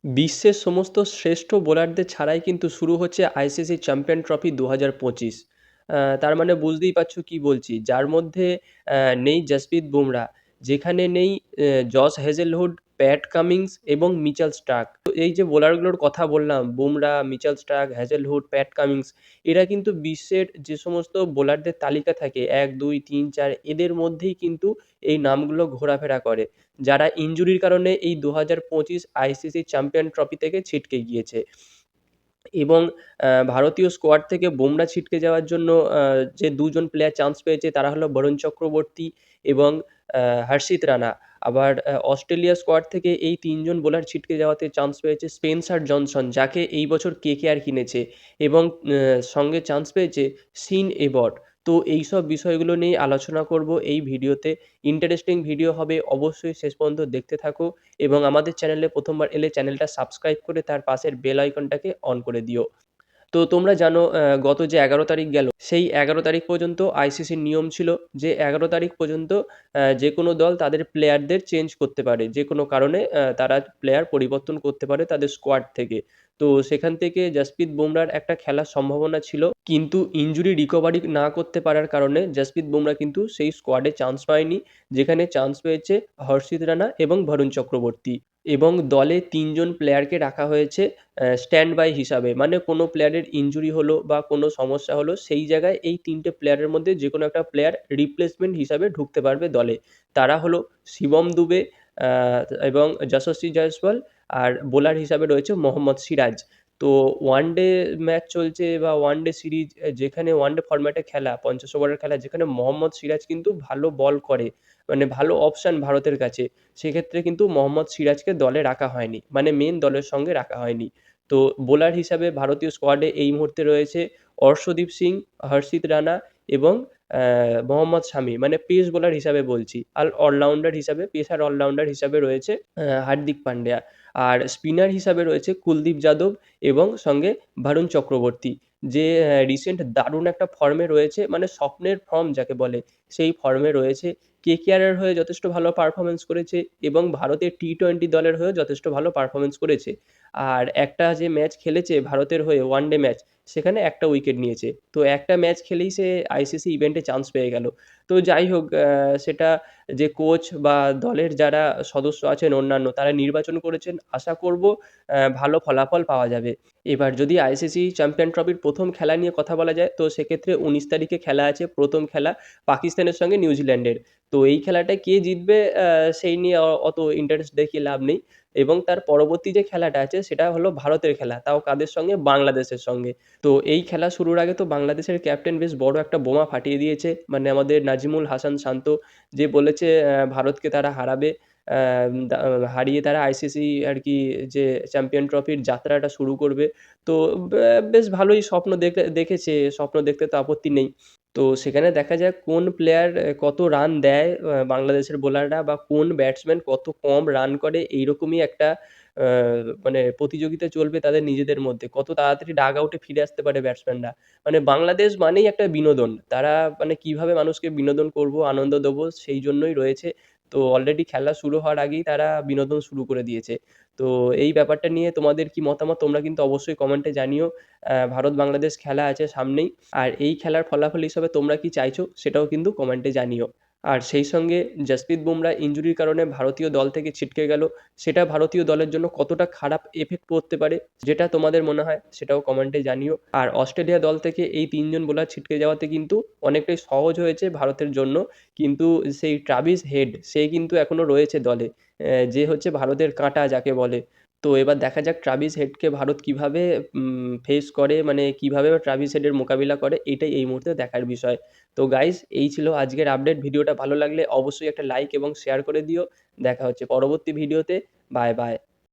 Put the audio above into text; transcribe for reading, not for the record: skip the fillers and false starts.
বিশ্বের সমস্ত শ্রেষ্ঠ বোলারদের ছাড়াই কিন্তু শুরু হচ্ছে আইসিসি চ্যাম্পিয়ন ট্রফি ২০২৫। তার মানে বুঝতেই পারছো কি বলছি। যার মধ্যে নেই জসপ্রীত বুমরা, যেখানে নেই জস হেজেলউড, প্যাট কামিন্স এবং মিচেল স্টার্ক। তো এই যে বোলারগুলোর কথা বললাম, Bumrah, Mitchell Starc, Hazlewood, Pat Cummins, এরা কিন্তু বিশ্বের যে সমস্ত বোলারদের তালিকা থাকে ১, ২, ৩, ৪ এদের মধ্যেই কিন্তু এই নামগুলো ঘোরাফেরা করে। যারা ইনজুরির কারণে এই ২০২৫ আইসিসি চ্যাম্পিয়ন ট্রফি থেকে ছিটকে গিয়েছে। এবং ভারতীয় স্কোয়াড থেকে বুমরা ছিটকে যাওয়ার জন্য যে ২ জন প্লেয়ার চান্স পেয়েছে তারা হলো বরুণ চক্রবর্তী এবং হর্ষিত রানা। আবার অস্ট্রেলিয়া স্কোয়াড থেকে এই ৩ জন বোলার ছিটকে যাওয়াতে চান্স পেয়েছে স্পেন্সার জনসন, যাকে এই বছর কেকেআর কিনেছে, এবং সঙ্গে চান্স পেয়েছে শিন এবট। তো এইসব বিষয়গুলো নিয়ে আলোচনা করব এই ভিডিওতে। ইন্টারেস্টিং ভিডিও হবে, অবশ্যই শেষ পর্যন্ত দেখতে থাকো এবং আমাদের চ্যানেলে প্রথমবার এলে চ্যানেলটা সাবস্ক্রাইব করে তার পাশের বেল আইকনটাকে অন করে দিও। তো তোমরা জানো গত যে ১১ তারিখ গেল, সেই ১১ তারিখ পর্যন্ত আইসিসির নিয়ম ছিল যে ১১ তারিখ পর্যন্ত যেকোনো দল তাদের প্লেয়ারদের চেঞ্জ করতে পারে। যেকোনো কারণে তারা প্লেয়ার পরিবর্তন করতে পারে তাদের স্কোয়াড থেকে। তো সেখান থেকে জসপ্রীত বুমরার একটা খেলার সম্ভাবনা ছিল। কিন্তু ইনজুরি রিকভারি না করতে পারার কারণে জসপ্রীত বুমরা কিন্তু সেই স্কোয়াডে চান্স পায়নি। যেখানে চান্স পেয়েছে হর্ষিত রানা এবং বরুণ চক্রবর্তী। এবং দলে ৩ জন প্লেয়ারকে রাখা হয়েছে স্ট্যান্ড বাই হিসাবে। মানে কোনো প্লেয়ারের ইনজুরি হলো বা কোনো সমস্যা হলো, সেই জায়গায় এই ৩ টে প্লেয়ারের মধ্যে যেকোনো একটা প্লেয়ার রিপ্লেসমেন্ট হিসাবে ঢুকতে পারবে দলে। তারা হলো শিবম দুবে আ এবং যশস্বী জয়সওয়াল, আর বোলার হিসাবে রয়েছে মোহাম্মদ সিরাজ। তো ওয়ানডে ম্যাচ চলছে বা ওয়ানডে সিরিজ, যেখানে ওয়ানডে ফরম্যাটে খেলা, ৫০ ওভারের খেলা, যেখানে মোহাম্মদ সিরাজ কিন্তু ভালো বল করে। মানে ভালো অপশন ভারতের কাছে। সেক্ষেত্রে কিন্তু মোহাম্মদ সিরাজকে দলে রাখা হয়নি। মানে মেইন দলের সঙ্গে রাখা হয়নি। তো বোলার হিসাবে ভারতীয় স্কোয়াডে এই মুহূর্তে রয়েছে অর্শদীপ সিং, হর্ষিত রানা এবং মোহাম্মদ শামি। মানে পেস বোলার হিসাবে বলছি। আর অলরাউন্ডার হিসাবে, পেসার অলরাউন্ডার হিসাবে রয়েছে হার্দিক পান্ডিয়া। আর স্পিনার হিসাবে রয়েছে কুলদীপ যাদব এবং সঙ্গে বরুণ চক্রবর্তী। যে রিসেন্ট দারুণ একটা ফর্মে রয়েছে, মানে স্বপ্নের ফর্ম যাকে বলে, সেই ফর্মে রয়েছে। কেকেআরের হয়ে যথেষ্ট ভালো পারফরম্যান্স করেছে এবং ভারতের টি-টোয়েন্টি দলের হয়েও যথেষ্ট ভালো পারফরম্যান্স করেছে। আর একটা যে ম্যাচ খেলেছে ভারতের হয়ে ওয়ানডে ম্যাচ, সেখানে একটা উইকেট নিয়েছে। তো একটা ম্যাচ খেলেই সে আইসিসি ইভেন্টে চান্স পেয়ে গেল। তো যাই হোক, সেটা যে কোচ বা দলের যারা সদস্য আছেন অন্যান্য, তারা নির্বাচন করেছেন। আশা করব ভালো ফলাফল পাওয়া যাবে। এবার যদি আইসিসি চ্যাম্পিয়ন ট্রফির ১ম খেলা নিয়ে কথা বলা যায়, তো সেক্ষেত্রে ১৯ তারিখে খেলা আছে ১ম খেলা পাকিস্তানের সঙ্গে নিউজিল্যান্ডের। তো এই খেলাটায় কে জিতবে সেই নিয়ে অত ইন্টারেস্ট দেখিয়ে লাভ নেই। এবং তার পরবর্তী যে খেলাটা আছে সেটা হলো ভারতের খেলা। তাও কাদের সঙ্গে? বাংলাদেশের সঙ্গে। তো এই খেলা শুরুর আগে তো বাংলাদেশের ক্যাপ্টেন বেশ বড় একটা বোমা ফাটিয়ে দিয়েছে। মানে আমাদের নাজিমুল হাসান শান্ত, যে বলেছে ভারতকে তারা হারাবে। দা হারিয়ে তারা আইসিসি আরকি যে চ্যাম্পিয়ন ট্রফির যাত্রাটা শুরু করবে। তো বেশ ভালোই স্বপ্ন দেখেছে। স্বপ্ন দেখতে তো আপত্তি নেই। তো সেখানে দেখা যাক কোন প্লেয়ার কত রান দেয়, বাংলাদেশের বোলাররা, বা কোন ব্যাটসম্যান কত কম রান করে, এইরকমই একটা আ মানে প্রতিযোগিতা চলবে তাদের নিজেদের মধ্যে। কত তাড়াতাড়ি ডাগ আউটে ফিরে আসতে পারে ব্যাটসম্যানরা। মানে বাংলাদেশ মানেই একটা বিনোদন। তারা মানে কিভাবে মানুষকে বিনোদন করব, আনন্দ দেবো, সেই জন্যই রয়েছে। তো অলরেডি খেলা শুরু হওয়ার আগেই তারা বিনোদন শুরু করে দিয়েছে। তো এই ব্যাপারটা নিয়ে তোমাদের কি মতামত, তোমরা কিন্তু অবশ্যই কমেন্টে জানিও। ভারত-বাংলাদেশ খেলা আছে সামনেই। আর এই খেলার ফলাফল হিসাবে তোমরা কি চাইছো সেটাও কিন্তু কমেন্টে জানিও। আর সেই সঙ্গে জসপ্রীত বুমরা ইনজুরির কারণে ভারতীয় দল থেকে ছিটকে গেল। সেটা ভারতীয় দলের জন্য কতটা খারাপ এফেক্ট পড়তে পারে, যেটা তোমাদের মনে হয় সেটাও কমেন্টে জানিও। আর অস্ট্রেলিয়া দল থেকে এই ৩ জন বোলার ছিটকে যাওয়াতে কিন্তু অনেকটাই সহজ হয়েছে ভারতের জন্য। কিন্তু সেই ট্রাভিস হেড, সে কিন্তু এখনো রয়েছে দলে। যে হচ্ছে ভারতের কাঁটা যাকে বলে। তো এবার দেখা যাক ট্রাভিস হেডকে ভারত কিভাবে ফেস করে, মানে কিভাবে ট্রাভিস হেডের মোকাবিলা করে, এটাই এই মুহূর্তে দেখার বিষয়। তো গাইস, এই ছিল আজকের আপডেট। ভিডিওটা ভালো লাগলে অবশ্যই একটা লাইক এবং শেয়ার করে দিও। দেখা হচ্ছে পরবর্তী ভিডিওতে। Bye, by.